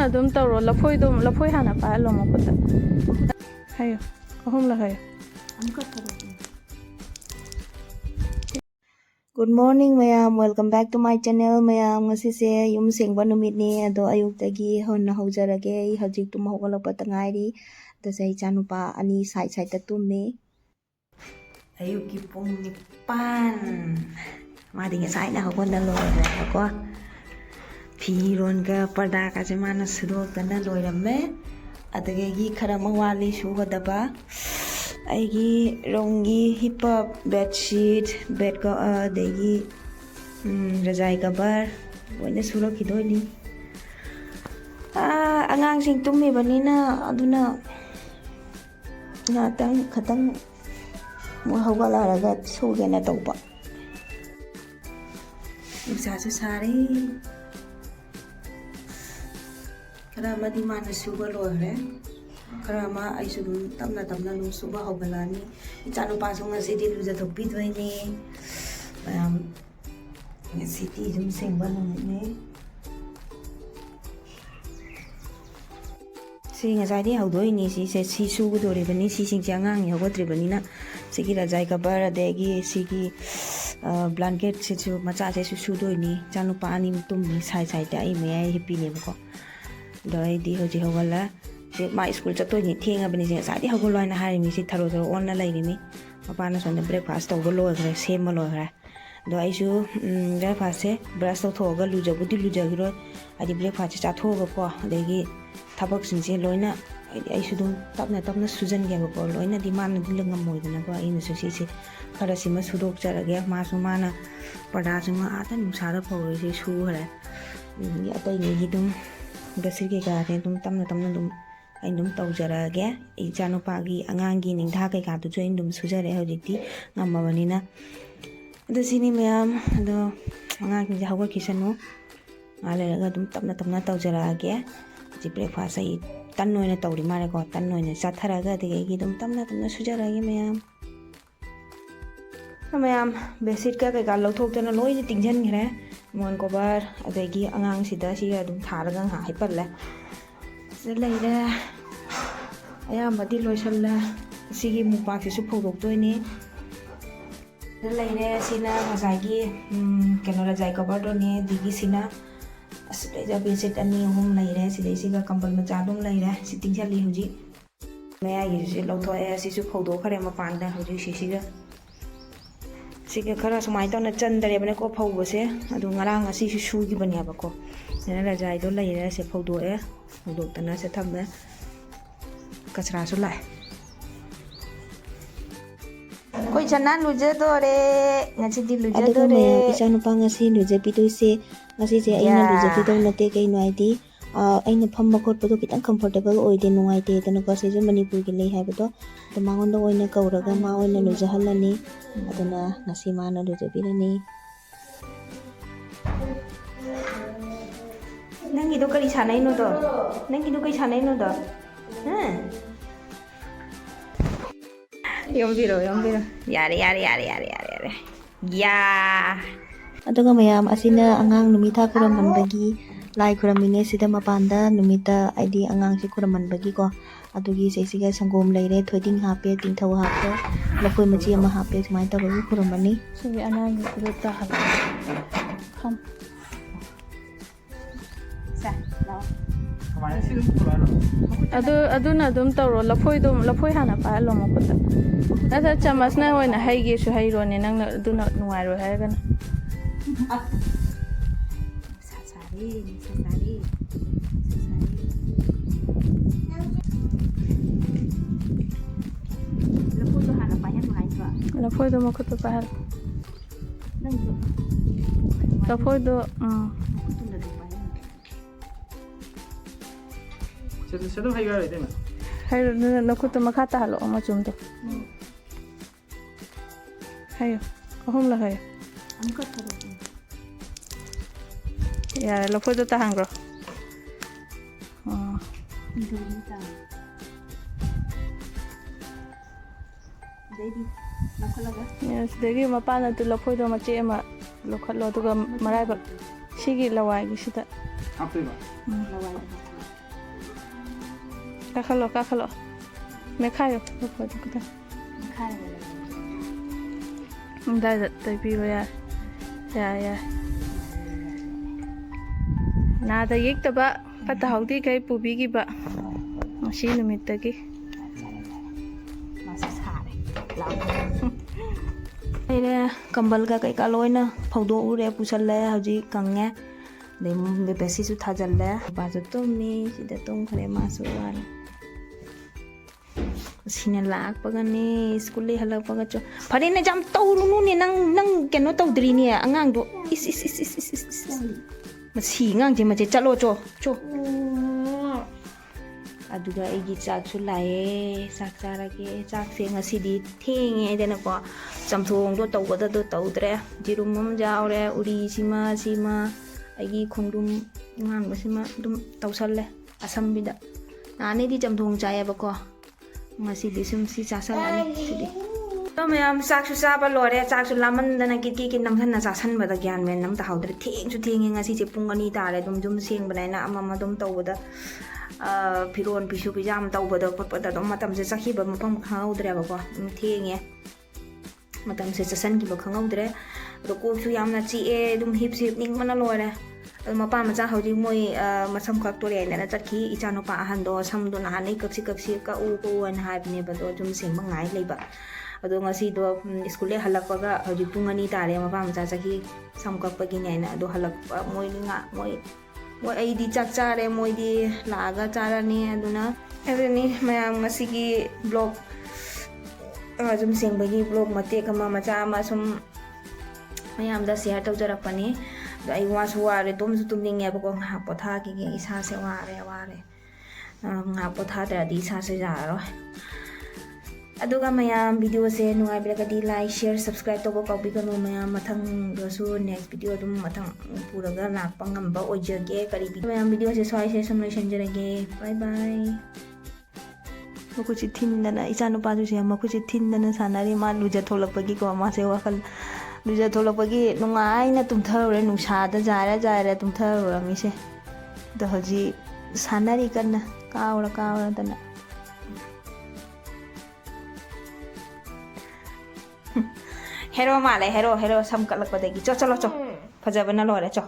aduna dum tawro lafoi dum lafoi hana pa lo mo kota hayo ahum la hayo Good morning mayam, welcome back to my channel mayam. Ngasi se yum sengba numit ni ado ayuk tagi honna haujarage hajik tum hawgalak patangairi da sai chanupa ani side ta tumni ayuk ki pung nipan madi nga sai na hawgon na loira ko phiron ka parda ka se mana sudok na loira me adage gi khara mawali shu hodaba aigi rongi hip hop bedsheet bed ko adagi rajai cover loina surakidoi angang sing tummi banina aduna ngatang khatang mo hawgalaraga sugena tawba nusa su sare kara madi mana suga loire karama aisu tamna dum suba hawgalani Echanupasu Ngasidi Luthokpire Ngasidi dum sengba ni si ngasai di hawdoi ni si sugu dore bani si sing jangang hawgodri bani na sigi rajai cover adegi sigi blanket se chu macha se su doi ni Echanupa ani tum ni sai ta ai me ai happy ne ko doi di hoji hawgala my school chatoi ni thenga bani je sa di hawgoloi na hari mi si tharo on na lai ni mapana sonda breakfast to golo gre same lo gre do aisu breakfast se brush to thoga lujagiro adi breakfast cha thoga ko adegi thabak sing se loina aisu dum tapna sujan ge ko loina di man di lengam moidana ko ina su si khara sima sudok charage ma su mana pada sima ata nusara phore se su hare ya tai ni gi dum gasir ke ga te dum tamna dum aindum tawjarage Echanupa gi angangi ningtha kai ka tu join dum sujare hojiti ngamabanina adu sini mayam ado angang ji hawga kisanu ale ga dum tamna tawjarage ji breakfast ai tan noina tawri mare ko tan noina chatharaga de gi dum tamna sujarage mayam bedsheet ka kai ka lawthokjana loi tingjan gre mon cover adegi angang sida si dum tharaga ha hipalle leire ayambadi loisalla sigi mupaki su phodoktoini leire sina ngasagi keno rajai cover do ne digi sina asleja bedsheet ani hum leire sidai siga kambal macha dum leire sitting chali huji maya gi se lawthoe si su phodok khare mapanda huji siga khara sumai tawna chandare bane ko phobose adu ngarang asi su sugi bani abako nena rajai do leire se phodoe hudokna se thambe kachra su lai koi chanan luje dore Ngasidi luje dore Echanupa ngasi luje pitu se ngasi je aina luje pitu nate kai noi di aina phamma khotpa do kitang comfortable oide nungai te tana ko se manipur gi lei haiba do mangon do oina kauraga ma oina luje halani aduna ngasi mana luje birani nangi do kali sanai no do yombiro yare ya aduga mayam asina angang numita kuraman bagi lai kuramine sida mapanda numita id angang si kuraman bagi ko adugi seisiga sangom leire thoding hape tingthau hape lakoi machi ama hape smai ta bagi kuramani sigi anang gi ta ha kham aduna dum tawro lafoi hana pa lo mo kota nasa chamas na hoina haige su hairo ne nang aduna nuairo haigana sasari lafoi do hana pa yan mai ba lafoi do mo kota pa lafoi do Saya tu hayo ada mana? hayo na kuta makata halo ama chumto hayo ahum la hayo ya lo puedo tahangro yes degi mapana tu lo puedo mache ma lo khallo tu ga marai ba sigi lawai gi sita apa ba lawai Kakalo, kakalo. Mekayo, lupa itu kita. ค่ายเลย Dah, dah biru ya. Ya, ya. Nada yik taba, kata hauti kai pubi ki ba. Masih numit lagi. มาศึกษาเลยเราไอ้เนี่ยกำบัลกับไอ้กาลอยนะพอดูอุเรปุชลเลยเขาจีกังเงี้ยเดี๋ยวเบบสิสุดท้ายเลยบาจุดต้มนี่สิเดต้มคะแนนมาสุวรรณสิเนี่ยลักปะกันนี่สกุลเลยฮัลโหลปะกันจ้ะพอดีเนี่ยจำโตรู้นู่นนี่นั่งแกนโนโตดรีเนี่ยอ่างดูอิสมันสีง่างจริงมันจะจัดโลโจaduga egi chak chu lai sak chara ke chak se ngasidi thenge dena ko chamthong do taw da do taw tre jirum mum jaw re uri sima egi khongdum ngang ba sima dum taw salle asam bida nane di chamthong chaya ba ko ngasidi sum si cha sal ani sidi to mayam sak chu sa ba lore chak chu laman dana ki nang than na cha san ba da gyan men nam ta hawdre theng ngasi che pung ani ta le dum seng ba na ama dum taw da 피론 비슈 비잠 따오버더 뻗다 좀 마탐세 사히버 마팡 강아우드래고 팅에 마탐세 자산기버 강아우드래 로코수 얌나 지에 좀 힙십 닝만나 로래 마파 마자 하우지 모이 마삼 각도레나 자키 이자노파 한도 삼도 나하니 각시 까 우고원 하이브네 버도 좀 생방아이 레바 ado ngasido skule halakpaga haji pungani tare mapa maja jaki samkapagi naina ado halakpa moi nga moi ai di chak chare moi di laga chara ni aduna eveni mayam ngasigi blog ajum sengbagi blog mate kama macha ma sum mayam da share taw jarakpani ai wa su ware tum su tumninge ba ko ha potha ki isa se ware nga potha da di sa se jaro aduga mayam video se nungai bilagadi like share subscribe to ko bi kanu mayam mathang dosu next video dum mathang puraga lakpa ngamba ojage kari mayam video se swai se sumlation jarage bye bye makuchi thindana Echanupasu se makuchi thindana sanari ma luja tholakpagi ko ma se wakal luja tholakpagi nungai na tumthare nungsa da jara tumthare mi se da hoji sanari kanna kawra dana hero male hero samkalakpadagi cho fajabana lore cho